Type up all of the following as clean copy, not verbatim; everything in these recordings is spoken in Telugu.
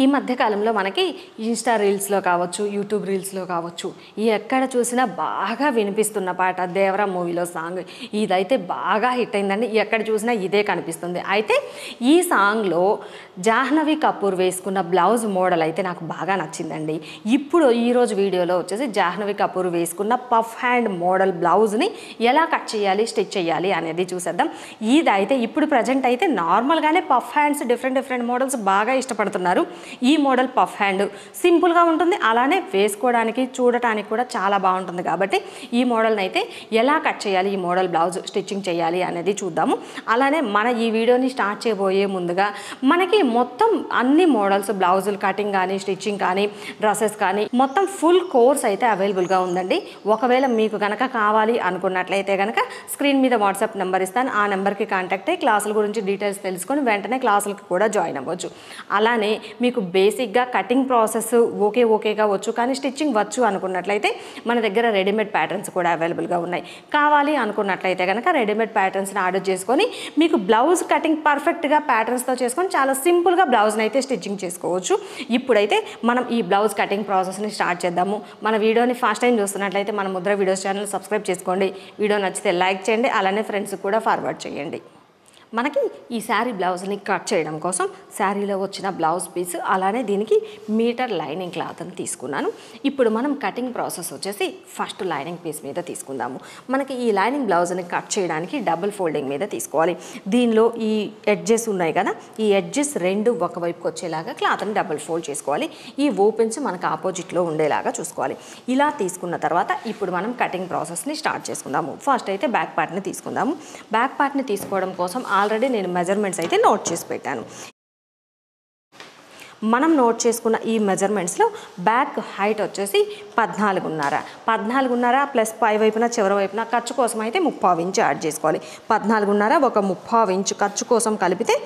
ఈ మధ్య కాలంలో మనకి ఇన్స్టా రీల్స్లో కావచ్చు, యూట్యూబ్ రీల్స్లో కావచ్చు, ఎక్కడ చూసినా బాగా వినిపిస్తున్న పాట దేవరా మూవీలో సాంగ్. ఇదైతే బాగా హిట్ అయిందండి. ఎక్కడ చూసినా ఇదే కనిపిస్తుంది. అయితే ఈ సాంగ్లో జాహ్నవి కపూర్ వేసుకున్న బ్లౌజ్ మోడల్ అయితే నాకు బాగా నచ్చిందండి. ఇప్పుడు ఈరోజు వీడియోలో వచ్చేసి జాహ్నవి కపూర్ వేసుకున్న పఫ్ హ్యాండ్ మోడల్ బ్లౌజ్ని ఎలా కట్ చేయాలి, స్టిచ్ చేయాలి అనేది చూసేద్దాం. ఇదైతే ఇప్పుడు ప్రజెంట్ అయితే నార్మల్గానే పఫ్ హ్యాండ్స్ డిఫరెంట్ మోడల్స్ బాగా ఇష్టపడుతున్నారు. ఈ మోడల్ పఫ్ హ్యాండ్ సింపుల్గా ఉంటుంది, అలానే వేసుకోవడానికి చూడటానికి కూడా చాలా బాగుంటుంది. కాబట్టి ఈ మోడల్ని అయితే ఎలా కట్ చేయాలి, ఈ మోడల్ బ్లౌజ్ స్టిచ్చింగ్ చేయాలి అనేది చూద్దాము. అలానే మన ఈ వీడియోని స్టార్ట్ చేయబోయే ముందుగా మనకి మొత్తం అన్ని మోడల్స్ బ్లౌజులు కటింగ్ కానీ, స్టిచ్చింగ్ కానీ, డ్రెస్సెస్ కానీ మొత్తం ఫుల్ కోర్స్ అయితే అవైలబుల్గా ఉందండి. ఒకవేళ మీకు కనుక కావాలి అనుకున్నట్లయితే కనుక స్క్రీన్ మీద వాట్సాప్ నెంబర్ ఇస్తాను. ఆ నెంబర్కి కాంటాక్ట్ అయ్యి క్లాసుల గురించి డీటెయిల్స్ తెలుసుకొని వెంటనే క్లాసులకు కూడా జాయిన్ అవ్వచ్చు. అలానే మీకు బేసిక్గా కటింగ్ ప్రాసెస్ ఓకేగా వచ్చు, కానీ స్టిచ్చింగ్ వచ్చు అనుకున్నట్లయితే మన దగ్గర రెడీమేడ్ ప్యాటర్న్స్ కూడా అవైలబుల్గా ఉన్నాయి. కావాలి అనుకున్నట్లయితే కనుక రెడీమేడ్ ప్యాటర్న్స్ని ఆర్డర్ చేసుకొని మీకు బ్లౌజ్ కటింగ్ పర్ఫెక్ట్గా ప్యాటర్న్స్తో చేసుకొని చాలా సింపుల్గా బ్లౌజ్ని అయితే స్టిచ్చింగ్ చేసుకోవచ్చు. ఇప్పుడైతే మనం ఈ బ్లౌజ్ కటింగ్ ప్రాసెస్ని స్టార్ట్ చేద్దాము. మన వీడియోని ఫస్ట్ టైం చూస్తున్నట్లయితే మన ముద్ర వీడియోస్ ఛానల్ సబ్స్క్రైబ్ చేసుకోండి. వీడియో నచ్చితే లైక్ చేయండి, అలానే ఫ్రెండ్స్కి కూడా ఫార్వర్డ్ చేయండి. మనకి ఈ శారీ బ్లౌజ్ని కట్ చేయడం కోసం శారీలో వచ్చిన బ్లౌజ్ పీస్, అలానే దీనికి మీటర్ లైనింగ్ క్లాత్ని తీసుకున్నాను. ఇప్పుడు మనం కటింగ్ ప్రాసెస్ వచ్చేసి ఫస్ట్ లైనింగ్ పీస్ మీద తీసుకుందాము. మనకి ఈ లైనింగ్ బ్లౌజ్ని కట్ చేయడానికి డబుల్ ఫోల్డింగ్ మీద తీసుకోవాలి. దీనిలో ఈ ఎడ్జెస్ ఉన్నాయి కదా, ఈ ఎడ్జెస్ రెండు ఒకవైపుకి వచ్చేలాగా క్లాత్ని డబుల్ ఫోల్డ్ చేసుకోవాలి. ఈ ఓపెన్స్ మనకు ఆపోజిట్లో ఉండేలాగా చూసుకోవాలి. ఇలా తీసుకున్న తర్వాత ఇప్పుడు మనం కటింగ్ ప్రాసెస్ని స్టార్ట్ చేసుకుందాము. ఫస్ట్ అయితే బ్యాక్ పార్ట్ని తీసుకుందాము. బ్యాక్ పార్ట్ని తీసుకోవడం కోసం ఆల్రెడీ నేను మెజర్మెంట్స్ అయితే నోట్ చేసి పెట్టాను. మనం నోట్ చేసుకున్న ఈ మెజర్మెంట్స్లో బ్యాక్ హైట్ వచ్చేసి 14.5 ప్లస్ పై వైపున చివరి వైపున ఖర్చు కోసం అయితే 3/4 ఇంచు యాడ్ చేసుకోవాలి. 14.5 ఒక 3/4 ఇంచు ఖర్చు కోసం కలిపితే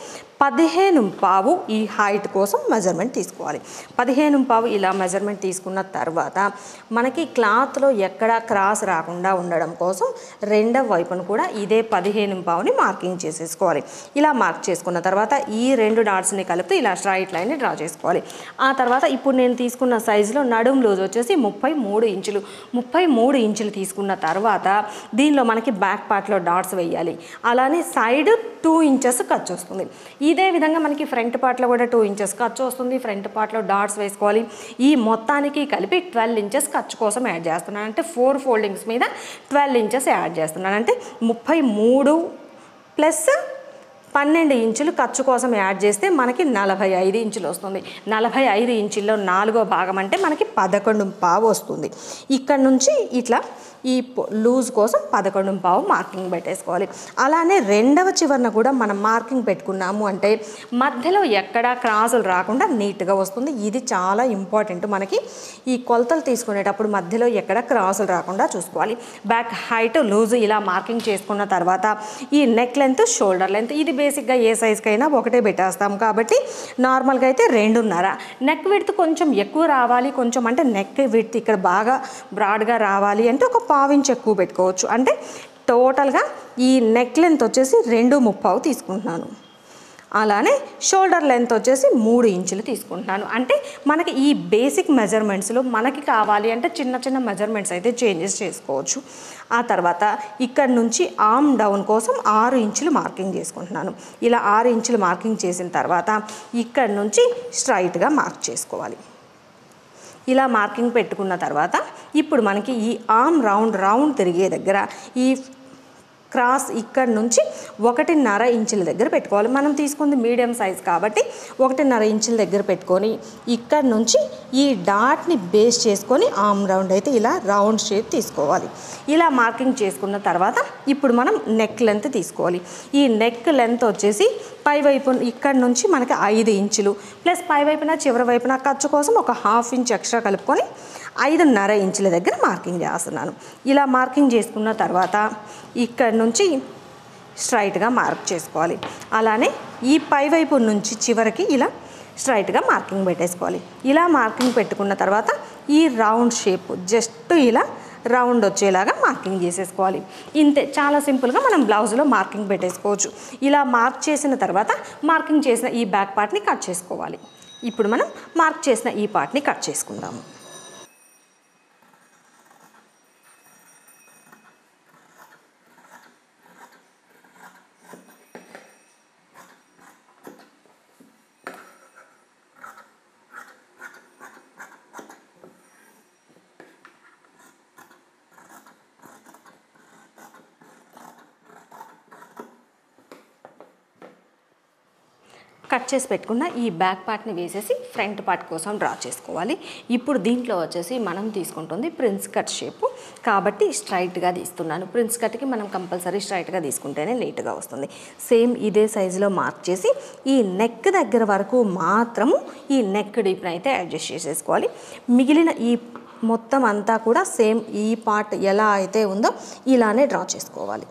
15.5 ఈ హైట్ కోసం మెజర్మెంట్ తీసుకోవాలి. 15.5 ఇలా మెజర్మెంట్ తీసుకున్న తర్వాత మనకి క్లాత్లో ఎక్కడ క్రాస్ రాకుండా ఉండడం కోసం రెండవ వైపును కూడా ఇదే 15.5ని మార్కింగ్ చేసేసుకోవాలి. ఇలా మార్క్ చేసుకున్న తర్వాత ఈ రెండు డాట్స్ని కలిపి ఇలా స్ట్రైట్ లైన్ని డ్రా చేసుకోవాలి. ఆ తర్వాత ఇప్పుడు నేను తీసుకున్న సైజులో నడుం లూజ్ వచ్చేసి 33 ఇంచులు. 33 ఇంచులు తీసుకున్న తర్వాత దీనిలో మనకి బ్యాక్ పార్ట్లో డాట్స్ వేయాలి. అలానే సైడ్ 2 ఇంచెస్ ఖర్చు వస్తుంది. ఇదే విధంగా మనకి ఫ్రంట్ పార్ట్లో కూడా 2 ఇంచెస్ ఖర్చు వస్తుంది. ఫ్రంట్ పార్ట్లో డాట్స్ వేసుకోవాలి. ఈ మొత్తానికి కలిపి 12 ఇంచెస్ ఖర్చు కోసం యాడ్ చేస్తున్నాను. అంటే 4 ఫోల్డింగ్స్ మీద 12 ఇంచెస్ యాడ్ చేస్తున్నాను. అంటే 33 ప్లస్ 12 ఇంచులు ఖర్చు కోసం యాడ్ చేస్తే మనకి 45 ఇంచులు వస్తుంది. 45 ఇంచుల్లో 4వ భాగం అంటే మనకి 11.5 వస్తుంది. ఇక్కడ నుంచి ఇట్లా ఈ లూజ్ కోసం 11.5 మార్కింగ్ పెట్టేసుకోవాలి. అలానే రెండవ చివరన కూడా మనం మార్కింగ్ పెట్టుకున్నాము అంటే మధ్యలో ఎక్కడా క్రాసులు రాకుండా నీట్గా వస్తుంది. ఇది చాలా ఇంపార్టెంట్. మనకి ఈ కొలతలు తీసుకునేటప్పుడు మధ్యలో ఎక్కడ క్రాసులు రాకుండా చూసుకోవాలి. బ్యాక్ హైట్ లూజ్ ఇలా మార్కింగ్ చేసుకున్న తర్వాత ఈ నెక్ లెంత్, షోల్డర్ లెంత్ ఇది బేసిక్గా ఏ సైజ్కైనా ఒకటే పెట్టేస్తాం కాబట్టి నార్మల్గా అయితే 2.5. నెక్ విడ్త్ కొంచెం ఎక్కువ రావాలి, కొంచెం అంటే నెక్ విడ్త్ ఇక్కడ బాగా బ్రాడ్గా రావాలి అంటే ఒక 1/4 ఇంచ్ ఎక్కువ పెట్టుకోవచ్చు. అంటే టోటల్గా ఈ నెక్ లెంత్ వచ్చేసి 2.5 తీసుకుంటున్నాను. అలానే షోల్డర్ లెంత్ వచ్చేసి 3 ఇంచులు తీసుకుంటున్నాను. అంటే మనకి ఈ బేసిక్ మెజర్మెంట్స్లో మనకి కావాలి అంటే చిన్న మెజర్మెంట్స్ అయితే చేంజెస్ చేసుకోవచ్చు. ఆ తర్వాత ఇక్కడ నుంచి ఆర్మ్ డౌన్ కోసం 6 ఇంచులు మార్కింగ్ చేసుకుంటున్నాను. ఇలా 6 ఇంచులు మార్కింగ్ చేసిన తర్వాత ఇక్కడ నుంచి స్ట్రైట్గా మార్క్ చేసుకోవాలి. ఇలా మార్కింగ్ పెట్టుకున్న తర్వాత ఇప్పుడు మనకి ఈ ఆర్మ్ రౌండ్ తిరిగే దగ్గర ఈ క్రాస్ ఇక్కడ నుంచి 1.5 ఇంచుల దగ్గర పెట్టుకోవాలి. మనం తీసుకుంది మీడియం సైజ్ కాబట్టి 1.5 ఇంచుల దగ్గర పెట్టుకొని ఇక్కడ నుంచి ఈ డాట్ని బేస్ చేసుకొని ఆర్మ్ రౌండ్ అయితే ఇలా రౌండ్ షేప్ తీసుకోవాలి. ఇలా మార్కింగ్ చేసుకున్న తర్వాత ఇప్పుడు మనం నెక్ లెంత్ తీసుకోవాలి. ఈ నెక్ లెంత్ వచ్చేసి పై వైపు ఇక్కడ నుంచి మనకి 5 ఇంచులు ప్లస్ పై వైపున చివరి వైపున ఖర్చు కోసం ఒక 1/2 ఇంచ్ ఎక్స్ట్రా కలుపుకొని 5.5 ఇంచుల దగ్గర మార్కింగ్ చేస్తున్నాను. ఇలా మార్కింగ్ చేసుకున్న తర్వాత ఇక్కడ నుంచి స్ట్రైట్గా మార్క్ చేసుకోవాలి. అలానే ఈ పై వైపు నుంచి చివరికి ఇలా స్ట్రైట్గా మార్కింగ్ పెట్టేసుకోవాలి. ఇలా మార్కింగ్ పెట్టుకున్న తర్వాత ఈ రౌండ్ షేప్ జస్ట్ ఇలా రౌండ్ వచ్చేలాగా మార్కింగ్ చేసేసుకోవాలి. ఇంతే, చాలా సింపుల్గా మనం బ్లౌజ్లో మార్కింగ్ పెట్టేసుకోవచ్చు. ఇలా మార్క్ చేసిన తర్వాత మార్కింగ్ చేసిన ఈ బ్యాక్ పార్ట్ని కట్ చేసుకోవాలి. ఇప్పుడు మనం మార్క్ చేసిన ఈ పార్ట్ని కట్ చేసుకుందాము. కట్ చేసి పెట్టుకున్న ఈ బ్యాక్ పార్ట్ని వేసేసి ఫ్రంట్ పార్ట్ కోసం డ్రా చేసుకోవాలి. ఇప్పుడు దీంట్లో వచ్చేసి మనం తీసుకుంటుంది ప్రిన్స్ కట్ షేపు కాబట్టి స్ట్రైట్గా తీస్తున్నాను. ప్రిన్స్ కట్కి మనం కంపల్సరీ స్ట్రైట్గా తీసుకుంటేనే నీట్గా వస్తుంది. సేమ్ ఇదే సైజులో మార్క్ చేసి ఈ నెక్ దగ్గర వరకు మాత్రము ఈ నెక్ డీప్ని అయితే అడ్జస్ట్ చేసేసుకోవాలి. మిగిలిన ఈ మొత్తం అంతా కూడా సేమ్ ఈ పార్ట్ ఎలా అయితే ఉందో ఇలానే డ్రా చేసుకోవాలి.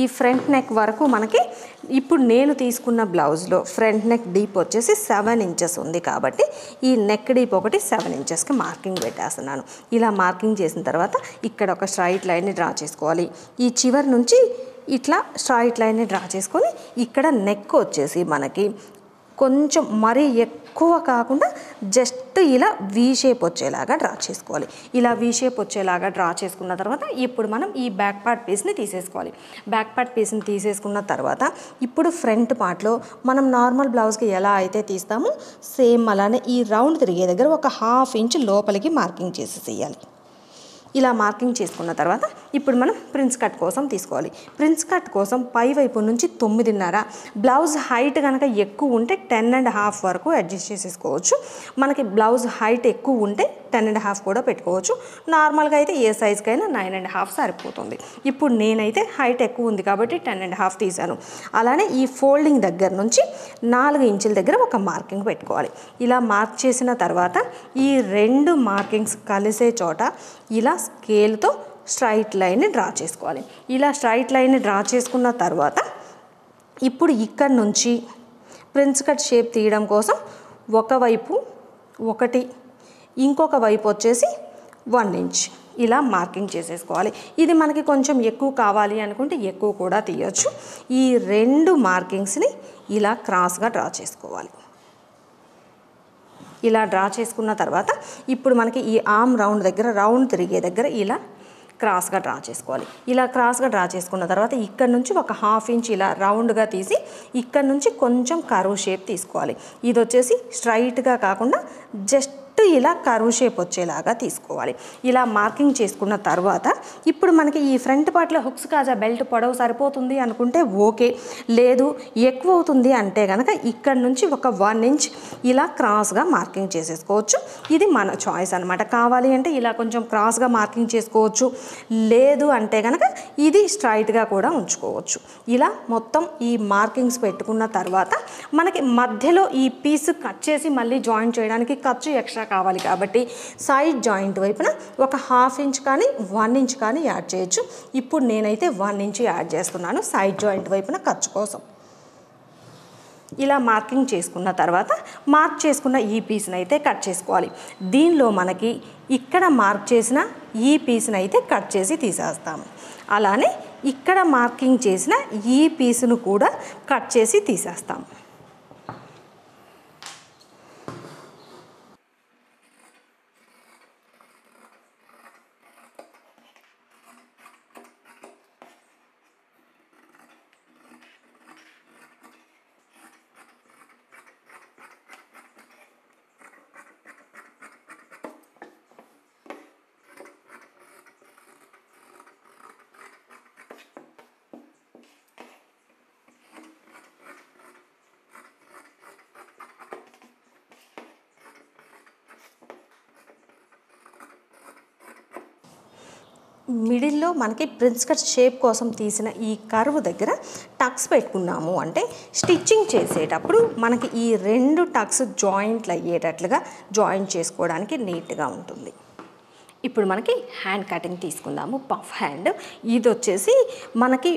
ఈ ఫ్రంట్ నెక్ వరకు మనకి ఇప్పుడు నేను తీసుకున్న బ్లౌజ్లో ఫ్రంట్ నెక్ డీప్ వచ్చేసి 7 ఇంచెస్ ఉంది కాబట్టి ఈ నెక్ డీప్ ఒకటి 7 ఇంచెస్కి మార్కింగ్ పెట్టేస్తున్నాను. ఇలా మార్కింగ్ చేసిన తర్వాత ఇక్కడ ఒక స్ట్రైట్ లైన్ని డ్రా చేసుకోవాలి. ఈ చివరి నుంచి ఇట్లా స్ట్రైట్ లైన్ని డ్రా చేసుకొని ఇక్కడ నెక్ వచ్చేసి మనకి కొంచెం మరీ ఎక్కువ కాకుండా జస్ట్ ఇలా వీ షేప్ వచ్చేలాగా డ్రా చేసుకోవాలి. ఇలా వీ షేప్ వచ్చేలాగా డ్రా చేసుకున్న తర్వాత ఇప్పుడు మనం ఈ బ్యాక్ పార్ట్ పీస్ని తీసేసుకోవాలి. బ్యాక్ పార్ట్ పీస్ని తీసేసుకున్న తర్వాత ఇప్పుడు ఫ్రంట్ పార్ట్లో మనం నార్మల్ బ్లౌజ్కి ఎలా అయితే తీస్తామో సేమ్ అలానే ఈ రౌండ్ తిరిగే దగ్గర ఒక 1/2 ఇంచ్ లోపలికి మార్కింగ్ చేసేసేయాలి. ఇలా మార్కింగ్ చేసుకున్న తర్వాత ఇప్పుడు మనం ప్రిన్స్ కట్ కోసం తీసుకోవాలి. ప్రిన్స్ కట్ కోసం పై వైపు నుంచి 9.5 బ్లౌజ్ హైట్ కనుక ఎక్కువ ఉంటే 10.5 వరకు అడ్జస్ట్ చేసేసుకోవచ్చు. మనకి బ్లౌజ్ హైట్ ఎక్కువ ఉంటే 10.5 కూడా పెట్టుకోవచ్చు. నార్మల్గా అయితే ఏ సైజ్కైనా 9.5 సరిపోతుంది. ఇప్పుడు నేనైతే హైట్ ఎక్కువ ఉంది కాబట్టి 10.5 తీసాను. అలానే ఈ ఫోల్డింగ్ దగ్గర నుంచి 4 ఇంచుల దగ్గర ఒక మార్కింగ్ పెట్టుకోవాలి. ఇలా మార్క్ చేసిన తర్వాత ఈ 2 మార్కింగ్స్ కలిసే చోట ఇలా స్కేల్తో స్ట్రైట్ లైన్ని డ్రా చేసుకోవాలి. ఇలా స్ట్రైట్ లైన్ని డ్రా చేసుకున్న తర్వాత ఇప్పుడు ఇక్కడ నుంచి ప్రిన్స్ కట్ షేప్ తీయడం కోసం ఒకవైపు 1 ఇంకొక వైపు వచ్చేసి 1 ఇంచ్ ఇలా మార్కింగ్ చేసేసుకోవాలి. ఇది మనకి కొంచెం ఎక్కువ కావాలి అనుకుంటే ఎక్కువ కూడా తీయచ్చు. ఈ 2 మార్కింగ్స్ని ఇలా క్రాస్గా డ్రా చేసుకోవాలి. ఇలా డ్రా చేసుకున్న తర్వాత ఇప్పుడు మనకి ఈ ఆర్మ్ రౌండ్ దగ్గర రౌండ్ తిరిగే దగ్గర ఇలా క్రాస్గా డ్రా చేసుకోవాలి. ఇలా క్రాస్గా డ్రా చేసుకున్న తర్వాత ఇక్కడ నుంచి ఒక 1/2 ఇంచ్ ఇలా రౌండ్గా తీసి ఇక్కడ నుంచి కొంచెం కర్వ్ షేప్ తీసుకోవాలి. ఇది వచ్చేసి స్ట్రైట్గా కాకుండా జస్ట్ ఇలా కర్వ్ షేప్ వచ్చేలాగా తీసుకోవాలి. ఇలా మార్కింగ్ చేసుకున్న తర్వాత ఇప్పుడు మనకి ఈ ఫ్రంట్ పార్ట్లో హుక్స్ కాజా బెల్ట్ పొడవు సరిపోతుంది అనుకుంటే ఓకే, లేదు ఎక్కువ అవుతుంది అంటే కనుక ఇక్కడ నుంచి ఒక 1 ఇంచ్ ఇలా క్రాస్గా మార్కింగ్ చేసేసుకోవచ్చు. ఇది మన చాయిస్ అనమాట. కావాలి అంటే ఇలా కొంచెం క్రాస్గా మార్కింగ్ చేసుకోవచ్చు, లేదు అంటే కనుక ఇది స్ట్రైట్గా కూడా ఉంచుకోవచ్చు. ఇలా మొత్తం ఈ మార్కింగ్స్ పెట్టుకున్న తర్వాత మనకి మధ్యలో ఈ పీస్ కట్ చేసి మళ్ళీ జాయిన్ చేయడానికి ఖర్చు ఎక్స్ట్రా కావాలి కాబట్టి సైడ్ జాయింట్ వైపున ఒక 1/2 ఇంచ్ కానీ 1 ఇంచ్ కానీ యాడ్ చేయొచ్చు. ఇప్పుడు నేనైతే 1 ఇంచ్ యాడ్ చేస్తున్నాను సైడ్ జాయింట్ వైపున ఖర్చు కోసం. ఇలా మార్కింగ్ చేసుకున్న తర్వాత మార్క్ చేసుకున్న ఈ పీస్ని అయితే కట్ చేసుకోవాలి. దీనిలో మనకి ఇక్కడ మార్క్ చేసిన ఈ పీస్ని అయితే కట్ చేసి తీసేస్తాము. అలానే ఇక్కడ మార్కింగ్ చేసిన ఈ పీస్ను కూడా కట్ చేసి తీసేస్తాము. మిడిల్లో మనకి ప్రిన్స్ కట్ షేప్ కోసం తీసిన ఈ కర్వ్ దగ్గర టక్స్ పెట్టుకున్నాము అంటే స్టిచ్చింగ్ చేసేటప్పుడు మనకి ఈ 2 టక్స్ జాయింట్లు అయ్యేటట్లుగా జాయింట్ చేసుకోవడానికి నీట్గా ఉంటుంది. ఇప్పుడు మనకి హ్యాండ్ కటింగ్ తీసుకుందాము. పఫ్ హ్యాండ్ ఇది వచ్చేసి మనకి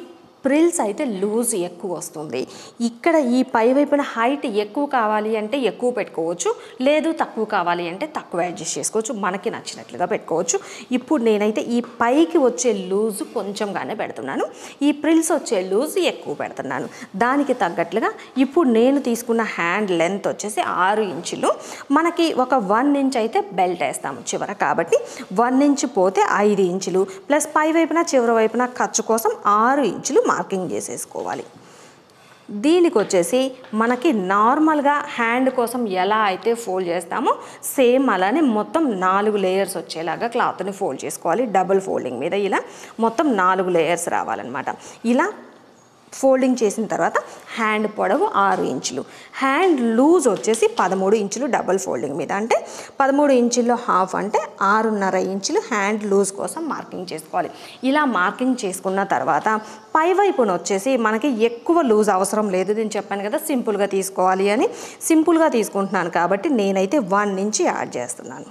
ప్రిల్స్ అయితే లూజ్ ఎక్కువ వస్తుంది. ఇక్కడ ఈ పై వైపున హైట్ ఎక్కువ కావాలి అంటే ఎక్కువ పెట్టుకోవచ్చు, లేదు తక్కువ కావాలి అంటే తక్కువ అడ్జస్ట్ చేసుకోవచ్చు, మనకి నచ్చినట్లుగా పెట్టుకోవచ్చు. ఇప్పుడు నేనైతే ఈ పైకి వచ్చే లూజ్ కొంచెంగానే పెడుతున్నాను, ఈ ప్రిల్స్ వచ్చే లూజ్ ఎక్కువ పెడుతున్నాను. దానికి తగ్గట్లుగా ఇప్పుడు నేను తీసుకున్న హ్యాండ్ లెంత్ వచ్చేసి 6 ఇంచులు. మనకి ఒక 1 ఇంచ్ అయితే బెల్ట్ వేస్తాము చివర, కాబట్టి 1 ఇంచ్ పోతే 5 ఇంచులు ప్లస్ పై వైపున చివరి వైపున ఖర్చు కోసం 6 ఇంచులు మార్కింగ్ చేసేసుకోవాలి. దీనికి వచ్చేసి మనకి నార్మల్గా హ్యాండ్ కోసం ఎలా అయితే ఫోల్డ్ చేస్తామో సేమ్ అలానే మొత్తం 4 లేయర్స్ వచ్చేలాగా క్లాత్ని ఫోల్డ్ చేసుకోవాలి. డబుల్ ఫోల్డింగ్ మీద ఇలా మొత్తం 4 లేయర్స్ రావాలన్నమాట. ఇలా ఫోల్డింగ్ చేసిన తర్వాత హ్యాండ్ పొడవు 6 ఇంచులు, హ్యాండ్ లూజ్ వచ్చేసి 13 ఇంచులు డబుల్ ఫోల్డింగ్ మీద, అంటే 13 ఇంచుల్లో హాఫ్ అంటే 6.5 ఇంచులు హ్యాండ్ లూజ్ కోసం మార్కింగ్ చేసుకోవాలి. ఇలా మార్కింగ్ చేసుకున్న తర్వాత పై వైపున వచ్చేసి మనకి ఎక్కువ లూజ్ అవసరం లేదు. నేను చెప్పాను కదా సింపుల్గా తీసుకోవాలి అని, సింపుల్గా తీసుకుంటున్నాను కాబట్టి నేనైతే 1 ఇంచ్ యాడ్ చేస్తున్నాను.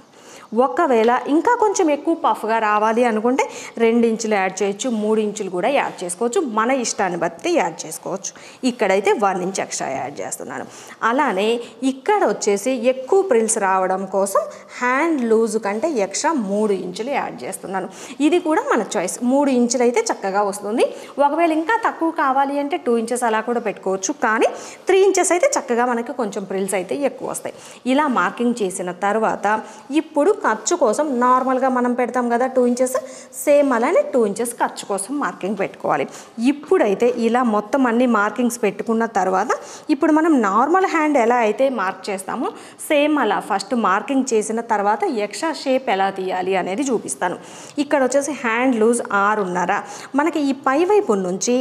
ఒకవేళ ఇంకా కొంచెం ఎక్కువ పఫ్గా రావాలి అనుకుంటే 2 ఇంచులు యాడ్ చేయొచ్చు, 3 ఇంచులు కూడా యాడ్ చేసుకోవచ్చు, మన ఇష్టాన్ని బట్టి యాడ్ చేసుకోవచ్చు. ఇక్కడైతే 1 ఇంచ్ ఎక్స్ట్రా యాడ్ చేస్తున్నాను. అలానే ఇక్కడ వచ్చేసి ఎక్కువ ప్రిల్స్ రావడం కోసం హ్యాండ్ లూజ్ కంటే ఎక్స్ట్రా 3 ఇంచులు యాడ్ చేస్తున్నాను. ఇది కూడా మన చాయిస్, 3 ఇంచులు అయితే చక్కగా వస్తుంది. ఒకవేళ ఇంకా తక్కువ కావాలి అంటే 2 ఇంచెస్ అలా కూడా పెట్టుకోవచ్చు, కానీ 3 ఇంచెస్ అయితే చక్కగా మనకి కొంచెం ప్రిల్స్ అయితే ఎక్కువ వస్తాయి. ఇలా మార్కింగ్ చేసిన తర్వాత ఇప్పుడు ఖర్చు కోసం నార్మల్గా మనం పెడతాం కదా 2 ఇంచెస్, సేమ్ అలానే 2 ఇంచెస్ ఖర్చు కోసం మార్కింగ్ పెట్టుకోవాలి. ఇప్పుడైతే ఇలా మొత్తం అన్ని మార్కింగ్స్ పెట్టుకున్న తర్వాత ఇప్పుడు మనం నార్మల్ హ్యాండ్ ఎలా అయితే మార్క్ చేస్తామో సేమ్ అలా ఫస్ట్ మార్కింగ్ చేసిన తర్వాత ఎక్స్ట్రా షేప్ ఎలా తీయాలి అనేది చూపిస్తాను. ఇక్కడ వచ్చేసి హ్యాండ్ లూజ్ 6.5, మనకి ఈ పై వైపు నుంచి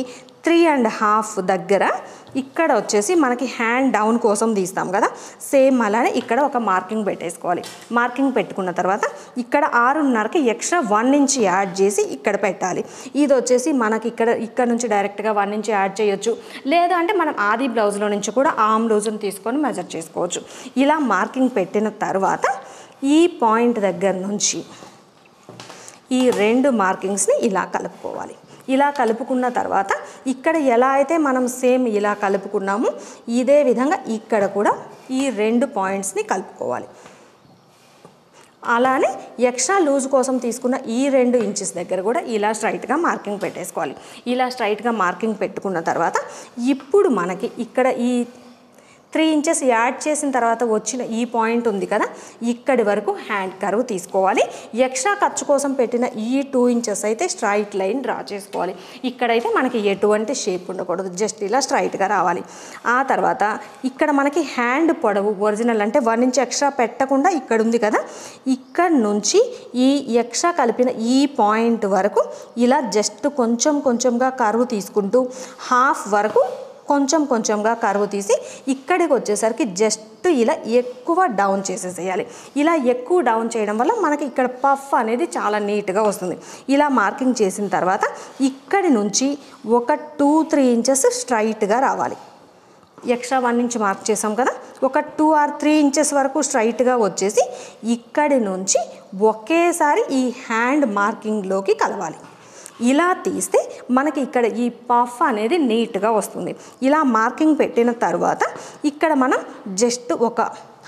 3.5 దగ్గర ఇక్కడ వచ్చేసి మనకి హ్యాండ్ డౌన్ కోసం తీస్తాం కదా, సేమ్ అలానే ఇక్కడ ఒక మార్కింగ్ పెట్టేసుకోవాలి. మార్కింగ్ పెట్టుకున్న తర్వాత ఇక్కడ 6.5కి ఎక్స్ట్రా 1 ఇంచ్ యాడ్ చేసి ఇక్కడ పెట్టాలి. ఇది వచ్చేసి మనకి ఇక్కడ నుంచి డైరెక్ట్గా 1 ఇంచ్ యాడ్ చేయొచ్చు, లేదు అంటే మనం ఆది బ్లౌజ్లో నుంచి కూడా ఆర్మ్ లూజ్ని తీసుకొని మెజర్ చేసుకోవచ్చు. ఇలా మార్కింగ్ పెట్టిన తర్వాత ఈ పాయింట్ దగ్గర నుంచి ఈ 2 మార్కింగ్స్ని ఇలా కలుపుకోవాలి. ఇలా కలుపుకున్న తర్వాత ఇక్కడ ఎలా అయితే మనం సేమ్ ఇలా కలుపుకున్నామో ఇదే విధంగా ఇక్కడ కూడా ఈ 2 పాయింట్స్ని కలుపుకోవాలి. అలానే ఎక్స్ట్రా లూజ్ కోసం తీసుకున్న ఈ 2 ఇంచెస్ దగ్గర కూడా ఇలా స్ట్రైట్గా మార్కింగ్ పెట్టేసుకోవాలి. ఇలా స్ట్రైట్గా మార్కింగ్ పెట్టుకున్న తర్వాత ఇప్పుడు మనకి ఇక్కడ ఈ 3 ఇంచెస్ యాడ్ చేసిన తర్వాత వచ్చిన ఈ పాయింట్ ఉంది కదా, ఇక్కడి వరకు హ్యాండ్ కర్వ్ తీసుకోవాలి. ఎక్స్ట్రా ఖర్చు కోసం పెట్టిన ఈ 2 ఇంచెస్ అయితే స్ట్రైట్ లైన్ డ్రా చేసుకోవాలి. ఇక్కడైతే మనకి ఎటువంటి షేప్ ఉండకూడదు, జస్ట్ ఇలా స్ట్రైట్గా రావాలి. ఆ తర్వాత ఇక్కడ మనకి హ్యాండ్ పొడవు ఒరిజినల్ అంటే 1 ఇంచ్ ఎక్స్ట్రా పెట్టకుండా ఇక్కడ ఉంది కదా, ఇక్కడ నుంచి ఈ ఎక్స్ట్రా కలిపిన ఈ పాయింట్ వరకు ఇలా జస్ట్ కొంచెం కొంచెంగా కర్వ్ తీసుకుంటూ హాఫ్ వరకు కొంచెం కొంచెంగా కర్వ్ తీసి ఇక్కడికి వచ్చేసరికి జస్ట్ ఇలా ఎక్కువ డౌన్ చేసేసేయాలి. ఇలా ఎక్కువ డౌన్ చేయడం వల్ల మనకి ఇక్కడ పఫ్ అనేది చాలా నీట్గా వస్తుంది. ఇలా మార్కింగ్ చేసిన తర్వాత ఇక్కడి నుంచి ఒక 2-3 ఇంచెస్ స్ట్రైట్గా రావాలి. ఎక్స్ట్రా 1 ఇంచ్ మార్క్ చేసాం కదా, ఒక 2 or 3 ఇంచెస్ వరకు స్ట్రైట్గా వచ్చేసి ఇక్కడి నుంచి ఒకేసారి ఈ హ్యాండ్ మార్కింగ్లోకి కలవాలి. ఇలా తీస్తే మనకి ఇక్కడ ఈ పఫ్ అనేది నీట్గా వస్తుంది. ఇలా మార్కింగ్ పెట్టిన తర్వాత ఇక్కడ మనం జస్ట్ ఒక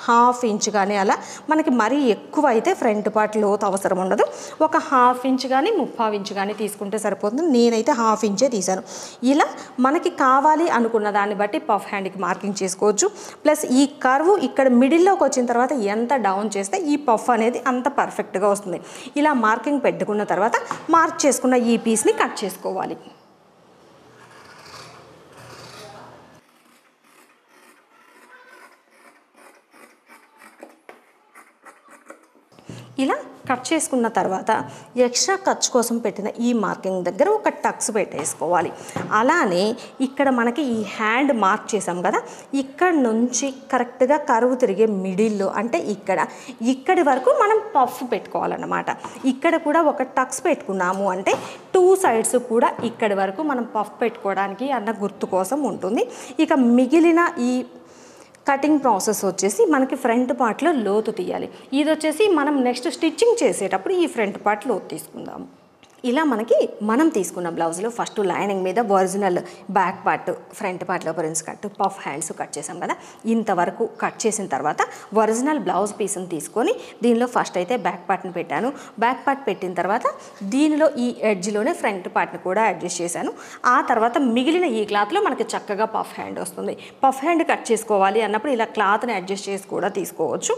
1/2 ఇంచ్ కానీ అలా, మనకి మరీ ఎక్కువ అయితే ఫ్రంట్ పార్ట్ లోతు అవసరం ఉండదు, ఒక 1/2 ఇంచ్ కానీ 3/4 ఇంచ్ కానీ తీసుకుంటే సరిపోతుంది. నేనైతే 1/2 ఇంచే తీశాను. ఇలా మనకి కావాలి అనుకున్న దాన్ని బట్టి పఫ్ హ్యాండ్కి మార్కింగ్ చేసుకోవచ్చు. ప్లస్ ఈ కర్వ్ ఇక్కడ మిడిల్లోకి వచ్చిన తర్వాత ఎంత డౌన్ చేస్తే ఈ పఫ్ అనేది అంత పర్ఫెక్ట్గా వస్తుంది. ఇలా మార్కింగ్ పెట్టుకున్న తర్వాత మార్క్ చేసుకున్న ఈ పీస్ని కట్ చేసుకోవాలి. ఇలా కట్ చేసుకున్న తర్వాత ఎక్స్ట్రా ఖర్చు కోసం పెట్టిన ఈ మార్కింగ్ దగ్గర ఒక టక్స్ పెట్టేసుకోవాలి. అలానే ఇక్కడ మనకి ఈ హ్యాండ్ మార్క్ చేసాం కదా, ఇక్కడ నుంచి కరెక్ట్గా కరువు తిరిగే మిడిల్లో అంటే ఇక్కడి వరకు మనం పఫ్ పెట్టుకోవాలన్నమాట. ఇక్కడ కూడా ఒక టక్స్ పెట్టుకున్నాము అంటే 2 సైడ్స్ కూడా ఇక్కడి వరకు మనం పఫ్ పెట్టుకోవడానికి అన్న గుర్తు కోసం ఉంటుంది. ఇక మిగిలిన ఈ కటింగ్ ప్రాసెస్ వచ్చేసి మనకి ఫ్రంట్ పార్ట్లో లోతు తీయాలి. ఇది వచ్చేసి మనం నెక్స్ట్ స్టిచ్చింగ్ చేసేటప్పుడు ఈ ఫ్రంట్ పార్ట్ లోతు తీసుకుందాము. ఇలా మనకి మనం తీసుకున్న బ్లౌజ్లో ఫస్ట్ లైనింగ్ మీద ఒరిజినల్ బ్యాక్ పార్ట్, ఫ్రంట్ పార్ట్లో prince cut, puff hands cut చేసాం కదా, ఇంతవరకు కట్ చేసిన తర్వాత ఒరిజినల్ బ్లౌజ్ పీస్ని తీసుకొని దీనిలో ఫస్ట్ అయితే బ్యాక్ పార్ట్ని పెట్టాను. బ్యాక్ పార్ట్ పెట్టిన తర్వాత దీనిలో ఈ ఎడ్జ్లోనే ఫ్రంట్ పార్ట్ని కూడా అడ్జస్ట్ చేశాను. ఆ తర్వాత మిగిలిన ఈ క్లాత్లో మనకి చక్కగా పఫ్ హ్యాండ్ వస్తుంది. పఫ్ హ్యాండ్ కట్ చేసుకోవాలి అన్నప్పుడు ఇలా క్లాత్ని అడ్జస్ట్ చేసి కూడా తీసుకోవచ్చు.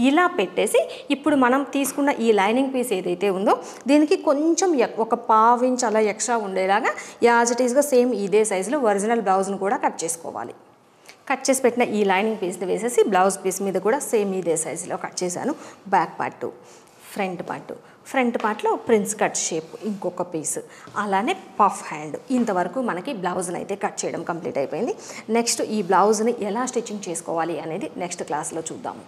ఇలా పెట్టేసి ఇప్పుడు మనం తీసుకున్న ఈ లైనింగ్ పీస్ ఏదైతే ఉందో దీనికి కొంచెం ఒక పావు ఇంచ్ అలా ఎక్స్ట్రా ఉండేలాగా యాజ్ ఇట్ ఈస్గా సేమ్ ఇదే సైజులో ఒరిజినల్ బ్లౌజ్ను కూడా కట్ చేసుకోవాలి. కట్ చేసి పెట్టిన ఈ లైనింగ్ పీస్ని వేసేసి బ్లౌజ్ పీస్ మీద కూడా సేమ్ ఇదే సైజులో కట్ చేశాను. బ్యాక్ పార్ట్, ఫ్రంట్ పార్ట్లో ప్రిన్స్ కట్ షేప్ ఇంకొక పీస్, అలానే పఫ్ హ్యాండ్. ఇంతవరకు మనకి బ్లౌజ్ని అయితే కట్ చేయడం కంప్లీట్ అయిపోయింది. నెక్స్ట్ ఈ బ్లౌజ్ని ఎలా స్టిచ్చింగ్ చేసుకోవాలి అనేది నెక్స్ట్ క్లాస్లో చూద్దాము.